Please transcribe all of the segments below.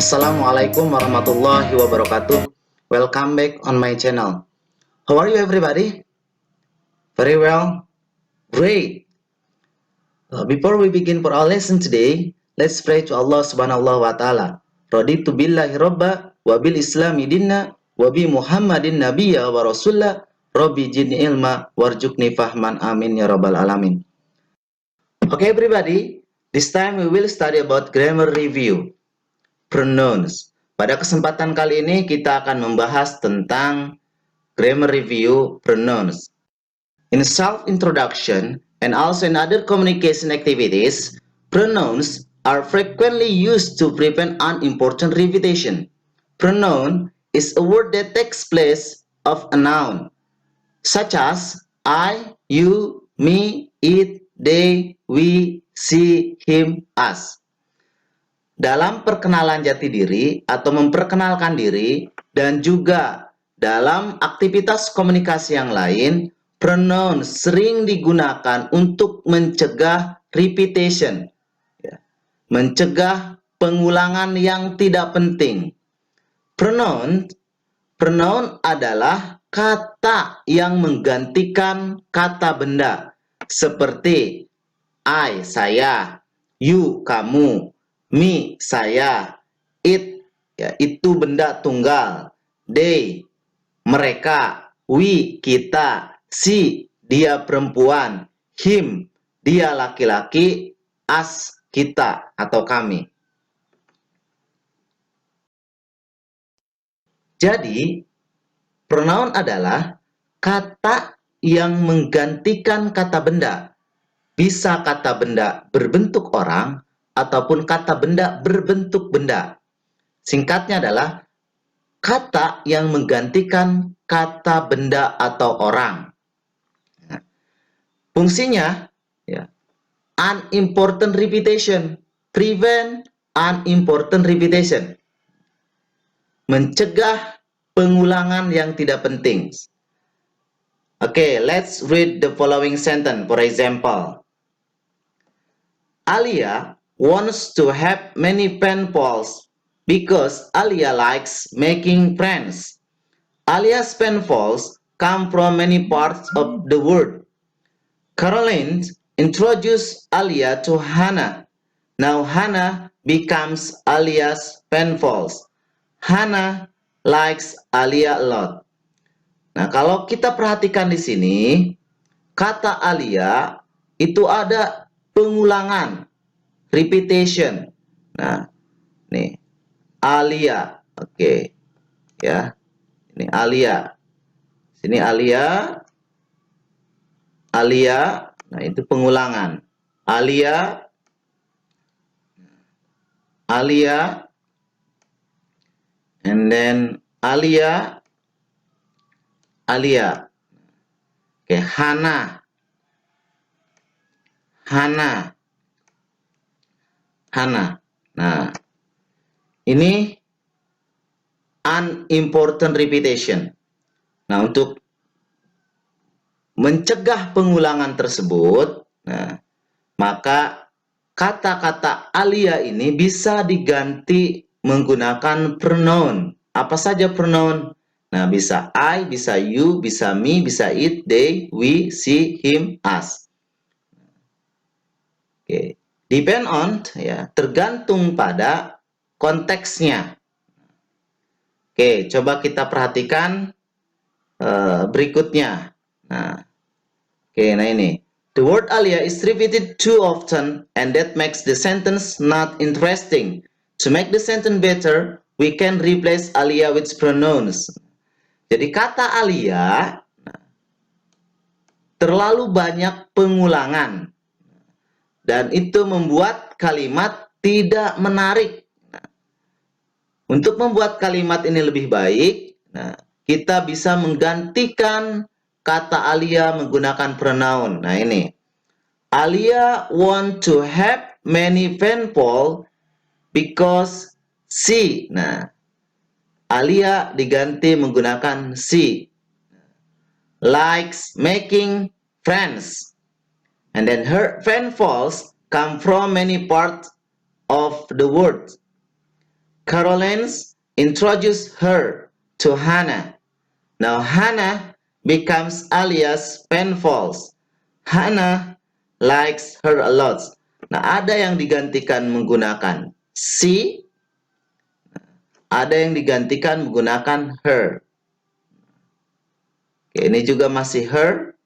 Assalamualaikum warahmatullahi wabarakatuh. Welcome back on my channel. How are you everybody? Very well? Great! Before we begin for our lesson today, let's pray to Allah subhanahu wa ta'ala. Raditu billahi robba, wa bil islami dinna, wa bi muhammadin nabiyya wa rasulullah, rabbi jidni ilma, warjukni fahman, amin ya rabbal alamin. Okay everybody, this time we will study about grammar review. Pronouns. Pada kesempatan kali ini kita akan membahas tentang grammar review pronouns. In self-introduction and also in other communication activities, pronouns are frequently used to prevent unimportant repetition. Pronoun is a word that takes place of a noun, such as I, you, me, it, they, we, she, him, us. Dalam perkenalan jati diri atau memperkenalkan diri dan juga dalam aktivitas komunikasi yang lain, pronoun sering digunakan untuk mencegah repetition, mencegah pengulangan yang tidak penting. Pronoun adalah kata yang menggantikan kata benda seperti I, saya, you, kamu, me, saya, it, itu benda tunggal, they, mereka, we, kita, she, dia perempuan, him, dia laki-laki, us, kita atau kami. Jadi, pronoun adalah kata yang menggantikan kata benda. Bisa kata benda berbentuk orang, ataupun kata benda berbentuk benda. Singkatnya adalah kata yang menggantikan kata benda atau orang. Fungsinya, unimportant repetition, prevent unimportant repetition, mencegah pengulangan yang tidak penting. Okay, let's read the following sentence. For example, Alia wants to have many pen pals because Alia likes making friends. Alia's pen pals come from many parts of the world. Caroline introduced Alia to Hannah. Now Hannah becomes Alia's pen pals. Hannah likes Alia a lot. Nah, kalau kita perhatikan di sini, kata Alia itu ada pengulangan, repetition. Nah, nih Alia, oke, ya. Ini Alia, sini Alia, Alia. Nah, itu pengulangan. Alia, Alia, and then Alia, Alia. Oke, Hannah, Hannah, Hannah. Nah, ini unimportant repetition. Nah, untuk mencegah pengulangan tersebut, maka kata-kata Alia ini bisa diganti menggunakan pronoun. Apa saja pronoun? Nah, bisa I, bisa you, bisa me, bisa it, they, we, she, him, us. Oke. Depend on, tergantung pada konteksnya. Oke, coba kita perhatikan berikutnya. Nah, ini. The word Alia is repeated too often and that makes the sentence not interesting. To make the sentence better, we can replace Alia with pronouns. Jadi kata Alia terlalu banyak pengulangan. Dan itu membuat kalimat tidak menarik. Untuk membuat kalimat ini lebih baik, kita bisa menggantikan kata Alia menggunakan pronoun. Nah, ini. Alia want to have many pen pals because she. Nah, Alia diganti menggunakan she. Likes making friends. And then her pen pals come from many parts of the world. Caroline introduced her to Hannah. Now Hannah becomes alias Penfolds. Hannah likes her a lot. Nah, ada yang digantikan menggunakan she, ada yang digantikan menggunakan her. Oke, ini juga masih her.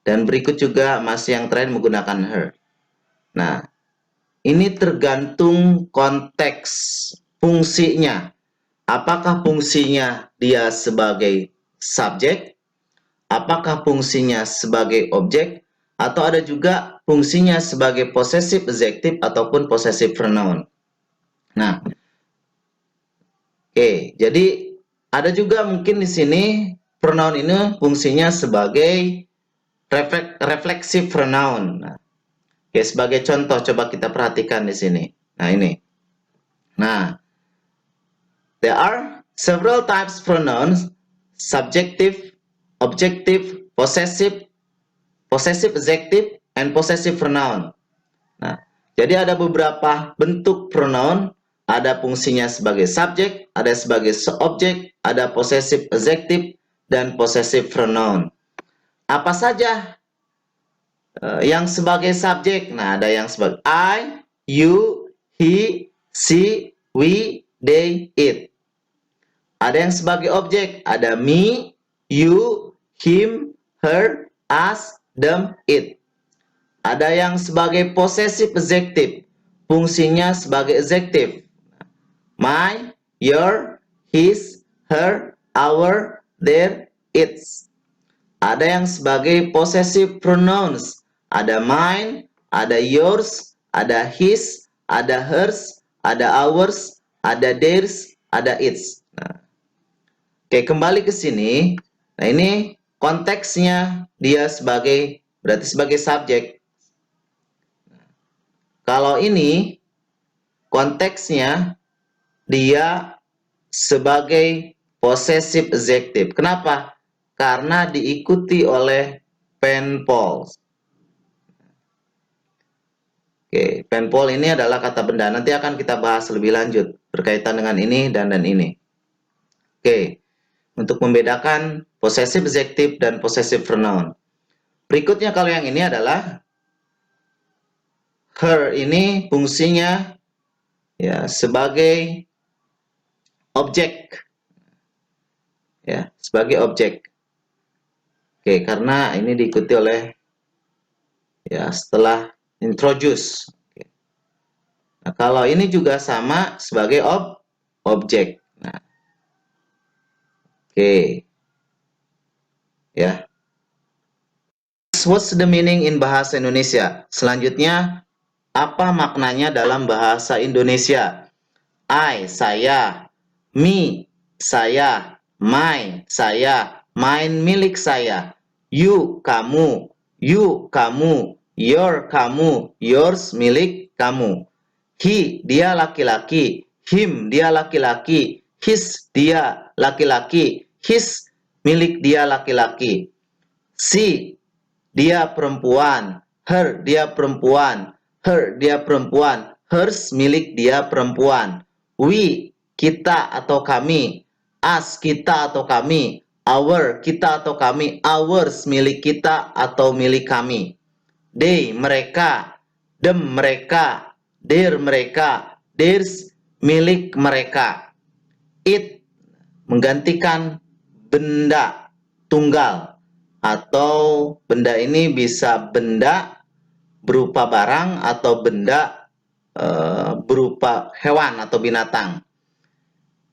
Dan berikut juga masih yang terakhir menggunakan her. Nah, ini tergantung konteks fungsinya. Apakah fungsinya dia sebagai subjek? Apakah fungsinya sebagai objek? Atau ada juga fungsinya sebagai possessive adjective ataupun possessive pronoun. Nah, oke, jadi ada juga mungkin di sini pronoun ini fungsinya sebagai reflexive pronoun. Nah, oke, sebagai contoh coba kita perhatikan di sini. Nah, ini. Nah, there are several types pronouns: subjective, objective, possessive adjective, and possessive pronoun. Nah, jadi ada beberapa bentuk pronoun, ada fungsinya sebagai subjek, ada sebagai objek, ada possessive adjective, dan possessive pronoun. Apa saja yang sebagai subjek? Nah, ada yang sebagai I, you, he, she, we, they, it. Ada yang sebagai objek, ada me, you, him, her, us, them, it. Ada yang sebagai possessive adjective, fungsinya sebagai adjective. My, your, his, her, our, their, its. Ada yang sebagai possessive pronouns, ada mine, ada yours, ada his, ada hers, ada ours, ada theirs, ada its. Nah, oke, kembali ke sini. Nah, ini konteksnya dia berarti sebagai subjek. Kalau ini konteksnya dia sebagai possessive adjective. Kenapa? Karena diikuti oleh Penfolds. Oke, Penfolds ini adalah kata benda. Nanti akan kita bahas lebih lanjut berkaitan dengan ini dan ini. Oke, untuk membedakan possessive adjective dan possessive pronoun. Berikutnya kalau yang ini adalah her, ini fungsinya ya sebagai objek. Ya, sebagai objek. Oke, karena ini diikuti oleh ya setelah introduce. Oke. Nah, kalau ini juga sama sebagai objek. Nah, oke. Ya. What's the meaning in bahasa Indonesia? Selanjutnya, apa maknanya dalam bahasa Indonesia? I, saya. Me, saya. My, saya. Mine, milik saya. You, kamu. You, kamu. Your, kamu. Yours, milik kamu. He, dia laki-laki. Him, dia laki-laki. His, dia laki-laki. His, milik dia laki-laki. She, dia perempuan. Her, dia perempuan. Her, dia perempuan. Hers, milik dia perempuan. We, kita atau kami. Us, kita atau kami. Our, kita atau kami. Ours, milik kita atau milik kami. They, mereka. Them, mereka. Their, mereka. Theirs, milik mereka. It, menggantikan benda tunggal. Atau benda ini bisa benda berupa barang atau benda berupa hewan atau binatang.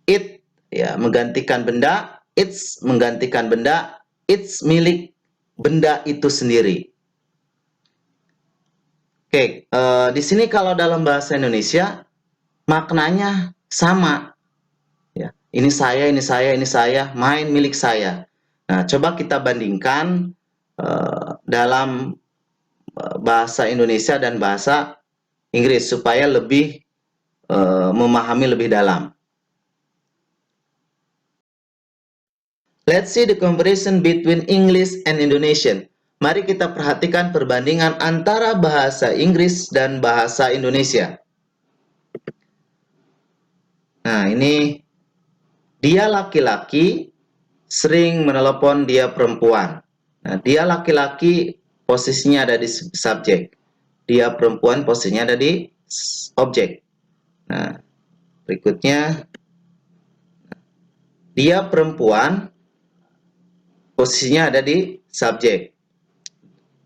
It, ya, menggantikan benda. It's, menggantikan benda. It's, milik benda itu sendiri. Oke, di sini kalau dalam bahasa Indonesia maknanya sama. Ya, ini saya, ini saya, ini saya, mine, milik saya. Nah, coba kita bandingkan dalam bahasa Indonesia dan bahasa Inggris supaya lebih memahami lebih dalam. Let's see the comparison between English and Indonesian. Mari kita perhatikan perbandingan antara bahasa Inggris dan bahasa Indonesia. Nah, ini dia laki-laki sering menelepon dia perempuan. Nah, dia laki-laki posisinya ada di subjek. Dia perempuan posisinya ada di objek. Nah, berikutnya dia perempuan posisinya ada di subjek.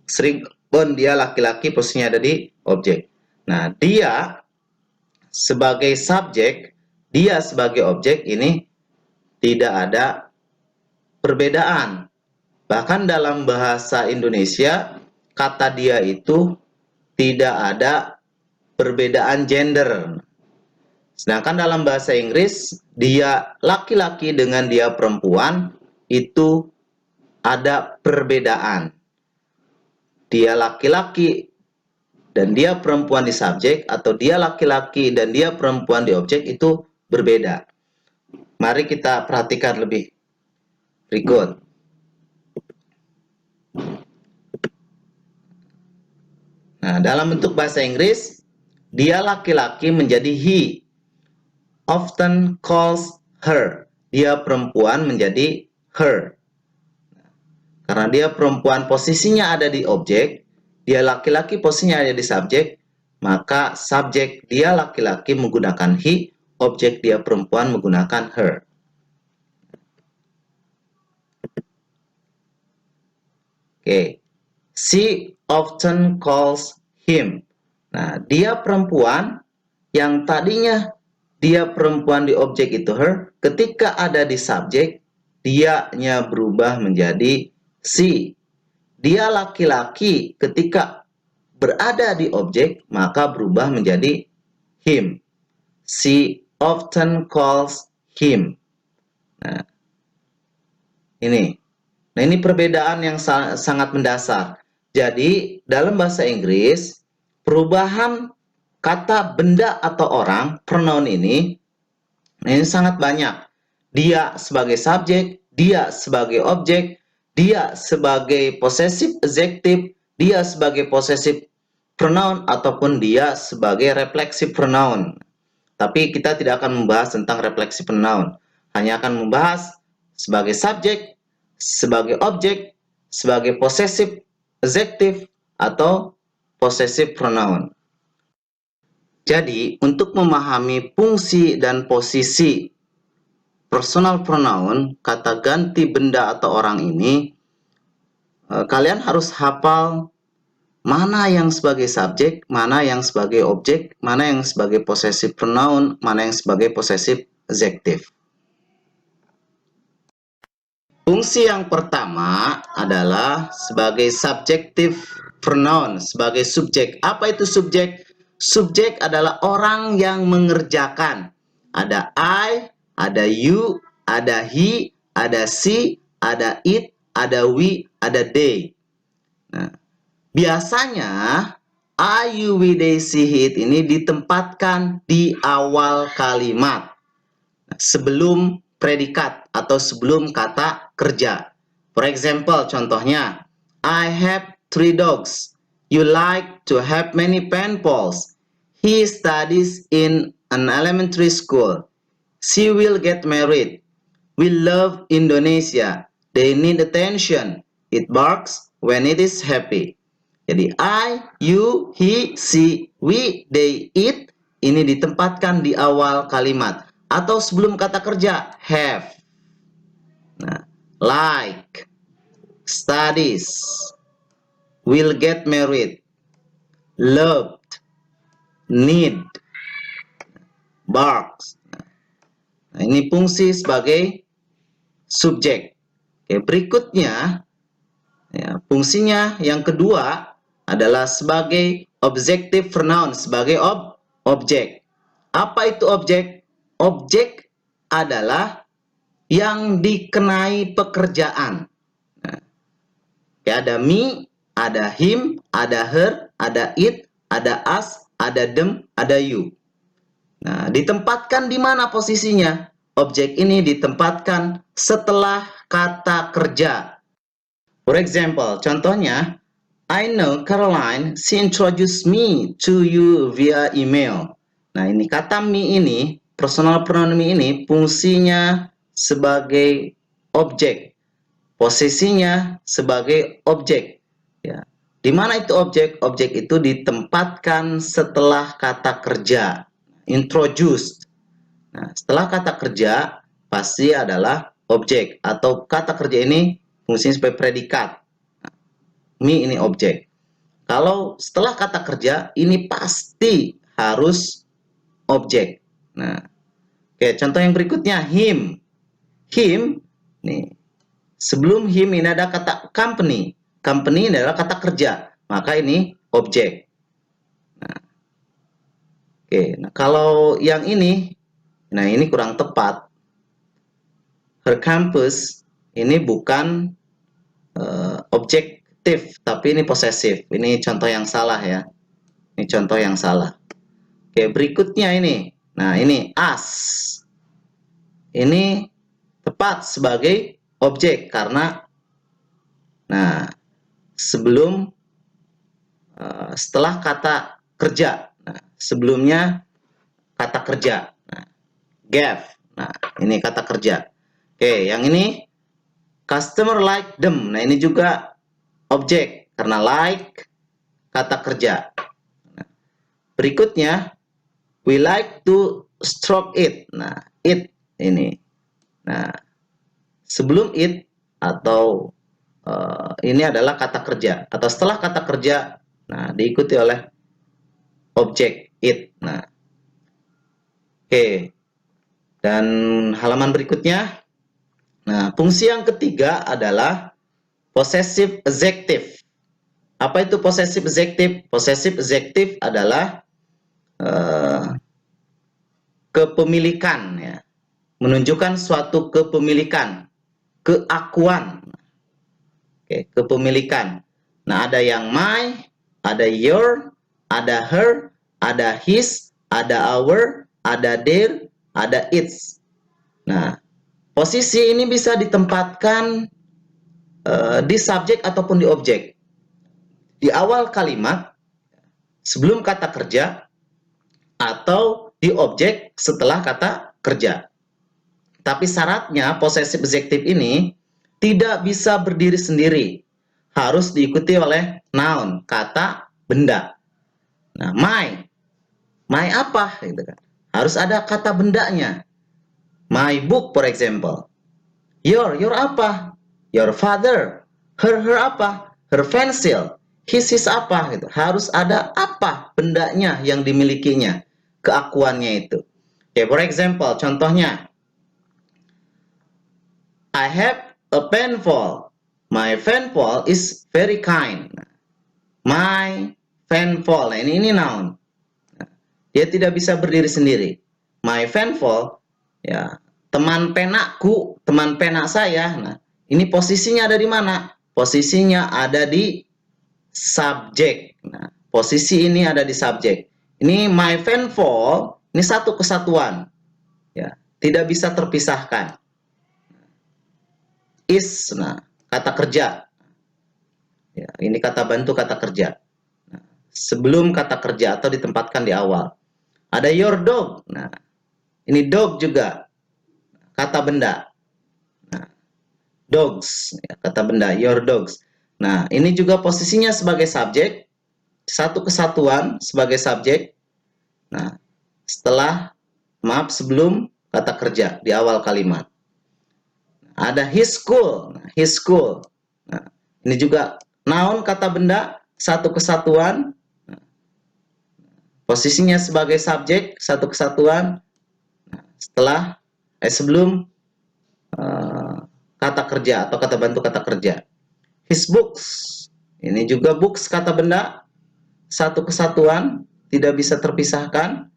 Sering dia laki-laki posisinya ada di objek. Nah, dia sebagai subjek, dia sebagai objek ini tidak ada perbedaan. Bahkan dalam bahasa Indonesia, kata dia itu tidak ada perbedaan gender. Sedangkan dalam bahasa Inggris, dia laki-laki dengan dia perempuan itu ada perbedaan. Dia laki-laki dan dia perempuan di subjek, atau dia laki-laki dan dia perempuan di objek itu berbeda. Mari kita perhatikan lebih berikut. Nah, dalam bentuk bahasa Inggris, dia laki-laki menjadi he, often calls her. Dia perempuan menjadi her. Karena dia perempuan posisinya ada di objek, dia laki-laki posisinya ada di subjek, maka subjek dia laki-laki menggunakan he, objek dia perempuan menggunakan her. Oke. She often calls him. Nah, dia perempuan yang tadinya dia perempuan di objek itu her, ketika ada di subjek, dianya berubah menjadi she. Dia laki-laki ketika berada di objek, maka berubah menjadi him. She often calls him. Nah, ini. Nah, ini perbedaan yang sangat mendasar. Jadi, dalam bahasa Inggris, perubahan kata benda atau orang, pronoun ini sangat banyak. Dia sebagai subjek, dia sebagai objek, dia sebagai possessive adjective, dia sebagai possessive pronoun, ataupun dia sebagai reflexive pronoun. Tapi kita tidak akan membahas tentang reflexive pronoun. Hanya akan membahas sebagai subjek, sebagai objek, sebagai possessive adjective, atau possessive pronoun. Jadi, untuk memahami fungsi dan posisi personal pronoun, kata ganti benda atau orang ini, kalian harus hafal mana yang sebagai subjek, mana yang sebagai objek, mana yang sebagai possessive pronoun, mana yang sebagai possessive adjective. Fungsi yang pertama adalah sebagai subjective pronoun, sebagai subjek. Apa itu subjek? Subjek adalah orang yang mengerjakan. Ada I, ada you, ada he, ada she, ada it, ada we, ada they. Nah, biasanya I, you, we, they, she, it ini ditempatkan di awal kalimat. Sebelum predikat atau sebelum kata kerja. For example, contohnya, I have 3 dogs. You like to have many pen pals. He studies in an elementary school. She will get married. We love Indonesia. They need attention. It barks when it is happy. Jadi I, you, he, she, we, they, it ini ditempatkan di awal kalimat atau sebelum kata kerja have. Nah, like, studies, will get married, loved, need, barks. Nah, ini fungsi sebagai subjek. Oke, berikutnya ya, fungsinya yang kedua adalah sebagai objective pronoun, sebagai objek. Apa itu objek? Objek adalah yang dikenai pekerjaan. Nah, ya, ada me, ada him, ada her, ada it, ada us, ada them, ada you. Nah, ditempatkan di mana posisinya? Objek ini ditempatkan setelah kata kerja. For example, contohnya, I know Caroline, she introduced me to you via email. Nah, ini kata me ini personal pronoun ini fungsinya sebagai objek, posisinya sebagai objek. Ya. Di mana itu objek? Objek itu ditempatkan setelah kata kerja, introduced. Nah, setelah kata kerja pasti adalah objek, atau kata kerja ini fungsinya sebagai predikat. Me ini objek. Kalau setelah kata kerja ini pasti harus objek. Nah, oke, contoh yang berikutnya him. Him nih. Sebelum him ini ada kata company. Company ini adalah kata kerja, maka ini objek. Nah, oke, nah kalau yang ini, nah ini kurang tepat. Her campus ini bukan objektif, tapi ini posesif. Ini contoh yang salah ya. Ini contoh yang salah. Oke, berikutnya ini. Nah, ini us. Ini tepat sebagai objek karena nah, sebelum setelah kata kerja. Nah, sebelumnya kata kerja. Nah, gave. Nah, ini kata kerja. Oke, yang ini customer like them. Nah, ini juga objek karena like kata kerja. Nah, berikutnya we like to stroke it. Nah, it ini. Nah, sebelum it atau ini adalah kata kerja atau setelah kata kerja, nah diikuti oleh objek it. Nah, oke. Dan halaman berikutnya, nah fungsi yang ketiga adalah possessive adjective. Apa itu possessive adjective? Possessive adjective adalah kepemilikan ya, menunjukkan suatu kepemilikan, keakuan. Oke, kepemilikan. Nah, ada yang my, ada your, ada her, ada his, ada our, ada their, ada its. Nah, posisi ini bisa ditempatkan di subjek ataupun di objek. Di awal kalimat, sebelum kata kerja, atau di objek setelah kata kerja. Tapi syaratnya possessive adjective ini tidak bisa berdiri sendiri. Harus diikuti oleh noun, kata benda. Nah, my apa? Gitu kan. Harus ada kata bendanya. My book, for example. Your apa? Your father. Her apa? Her pencil. His apa? Gitu. Harus ada apa bendanya yang dimilikinya, keakuannya itu. Okay, for example, contohnya, I have a penful. My penful is very kind. My penful. Nah, ini noun. Dia tidak bisa berdiri sendiri. My penful, ya, teman penaku, teman pena saya. Nah, ini posisinya ada di mana? Posisinya ada di subjek. Nah, posisi ini ada di subjek. Ini my penful, ini satu kesatuan. Ya, tidak bisa terpisahkan. Is, nah, kata kerja. Ya, ini kata bantu kata kerja. Nah, sebelum kata kerja atau ditempatkan di awal. Ada your dog. Nah, ini dog juga kata benda. Nah, dogs, ya, kata benda, your dogs. Nah, ini juga posisinya sebagai subjek, satu kesatuan sebagai subjek. Nah, sebelum kata kerja di awal kalimat. Ada his school. Nah, his school. Nah, ini juga noun kata benda, satu kesatuan. Nah, posisinya sebagai subjek, satu kesatuan. Nah, sebelum kata kerja atau kata bantu kata kerja. His books. Ini juga books kata benda, satu kesatuan, tidak bisa terpisahkan.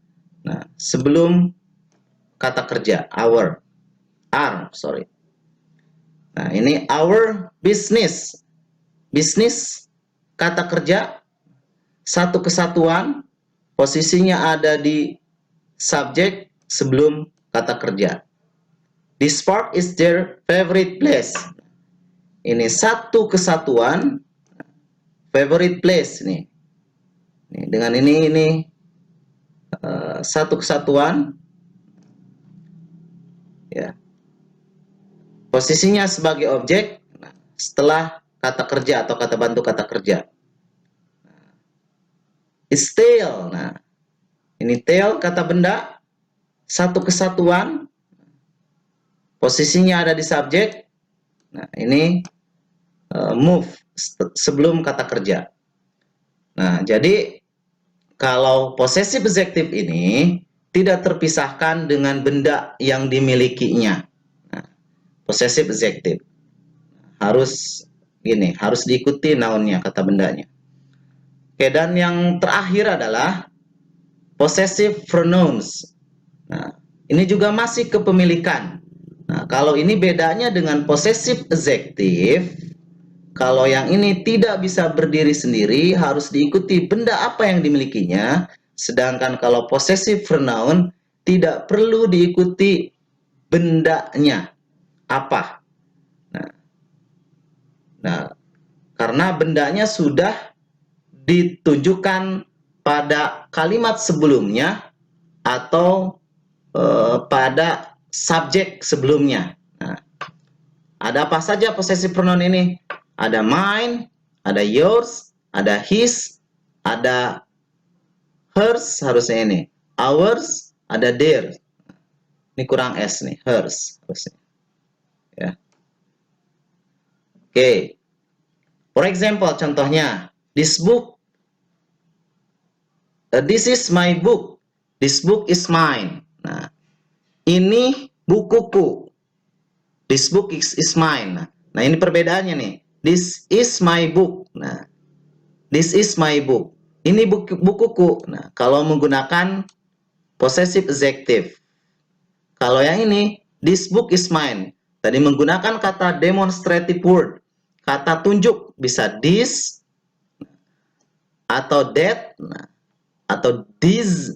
Nah, sebelum kata kerja, our. Sorry. Nah, ini our business. Business, kata kerja, satu kesatuan, posisinya ada di subjek sebelum kata kerja. This park is their favorite place. Ini satu kesatuan, favorite place nih. Dengan ini satu kesatuan, ya. Posisinya sebagai objek setelah kata kerja atau kata bantu kata kerja. Is tail. Nah, ini tail kata benda, satu kesatuan, posisinya ada di subjek. Nah, ini move sebelum kata kerja. Nah, jadi kalau possessive adjective ini tidak terpisahkan dengan benda yang dimilikinya. Nah, possessive adjective harus gini, harus diikuti nounnya, kata bendanya. Oke, dan yang terakhir adalah possessive pronouns. Nah, ini juga masih kepemilikan. Nah, kalau ini bedanya dengan possessive adjective, kalau yang ini tidak bisa berdiri sendiri, harus diikuti benda apa yang dimilikinya. Sedangkan kalau possessive pronoun tidak perlu diikuti bendanya apa. Nah, karena bendanya sudah ditunjukkan pada kalimat sebelumnya atau pada subjek sebelumnya. Nah, ada apa saja possessive pronoun ini? Ada mine, ada yours, ada his, ada hers, harusnya ini. Ours, ada their. Ini kurang s nih, hers harusnya. Ya. Oke. For example, contohnya, this book, this is my book. This book is mine. Nah, ini bukuku. This book is mine. Nah, ini perbedaannya nih. This is my book. Nah, this is my book. Ini bukuku. Nah, kalau menggunakan possessive adjective. Kalau yang ini, this book is mine. Tadi menggunakan kata demonstrative word. Kata tunjuk bisa this atau that, nah, atau this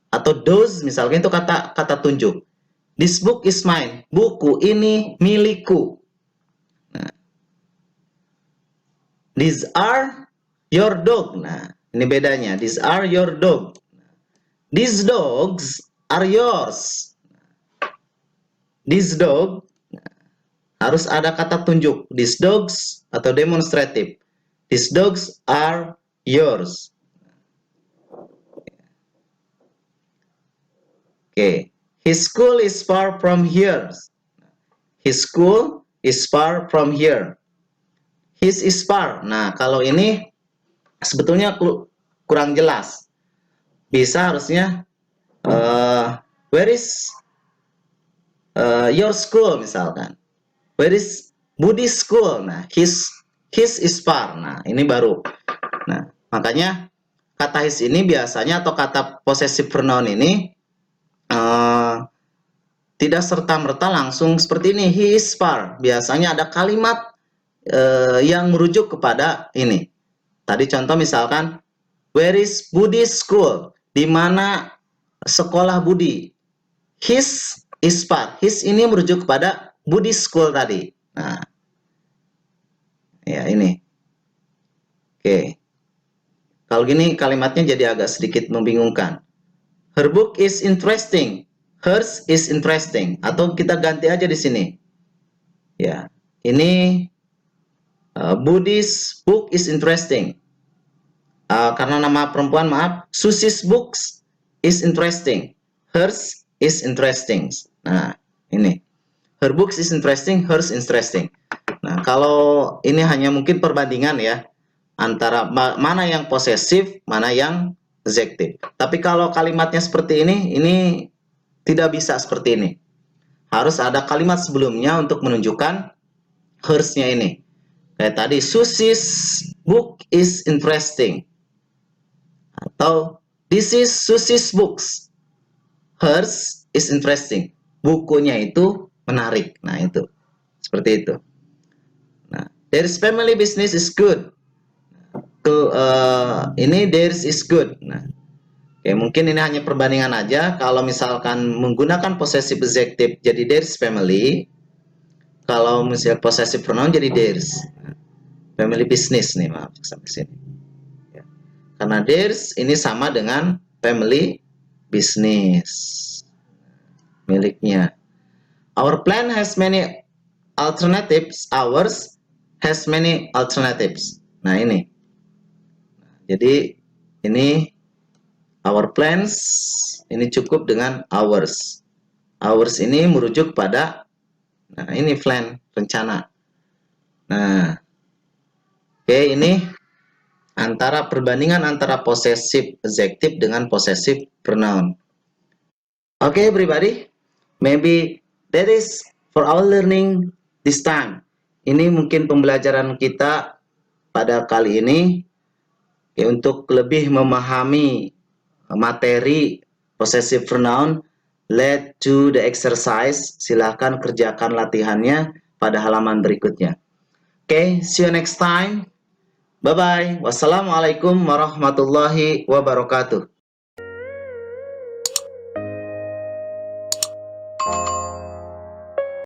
atau those, misalnya itu kata tunjuk. This book is mine. Buku ini milikku. Nah, these are your dog. Nah, ini bedanya. These are your dog. These dogs are yours. These dog harus ada kata tunjuk. These dogs atau demonstrative. These dogs are yours. Oke. His school is far from here. His school is far from here. His is far. Nah, kalau ini sebetulnya kurang jelas. Bisa harusnya where is your school misalkan. Where is Budi's school? Nah, his is far. Nah, ini baru. Nah, makanya kata his ini biasanya atau kata possessive pronoun ini tidak serta-merta langsung seperti ini. He is far. Biasanya ada kalimat yang merujuk kepada ini. Tadi contoh misalkan, where is Budi's school? Di mana sekolah Budi? His is far. His ini merujuk kepada Budi's school tadi. Nah, ya ini. Oke. Kalau gini kalimatnya jadi agak sedikit membingungkan. Her book is interesting. Hers is interesting. Atau kita ganti aja di sini. Ya, ini Budi's book is interesting. Karena nama perempuan, maaf. Susie's books is interesting. Hers is interesting. Nah, ini. Her books is interesting, hers interesting. Nah, kalau ini hanya mungkin perbandingan ya. Antara mana yang posesif, mana yang adjektif. Tapi kalau kalimatnya seperti ini tidak bisa seperti ini. Harus ada kalimat sebelumnya untuk menunjukkan hers-nya ini. Kayak tadi, Susie's book is interesting. Atau, this is Susie's books. Hers is interesting. Bukunya itu menarik. Nah, itu. Seperti itu. Nah, there's family business is good. Ini theirs is good. Nah, oke, mungkin ini hanya perbandingan aja. Kalau misalkan menggunakan possessive adjective jadi theirs family, kalau misalnya possessive pronoun jadi theirs. Family business nih, maaf sampai sini. Ya. Karena theirs ini sama dengan family business, miliknya. Our plan has many alternatives. Ours has many alternatives. Nah, ini. Jadi, ini our plans, ini cukup dengan ours. Ours ini merujuk pada, nah ini plan, rencana. Nah, oke, ini antara perbandingan antara possessive adjective dengan possessive pronoun. Okay, everybody, maybe that is for our learning this time. Ini mungkin pembelajaran kita pada kali ini ya, untuk lebih memahami materi possessive pronoun. Let's do the exercise. Silahkan kerjakan latihannya pada halaman berikutnya. Okay, see you next time. Bye-bye. Wassalamualaikum warahmatullahi wabarakatuh.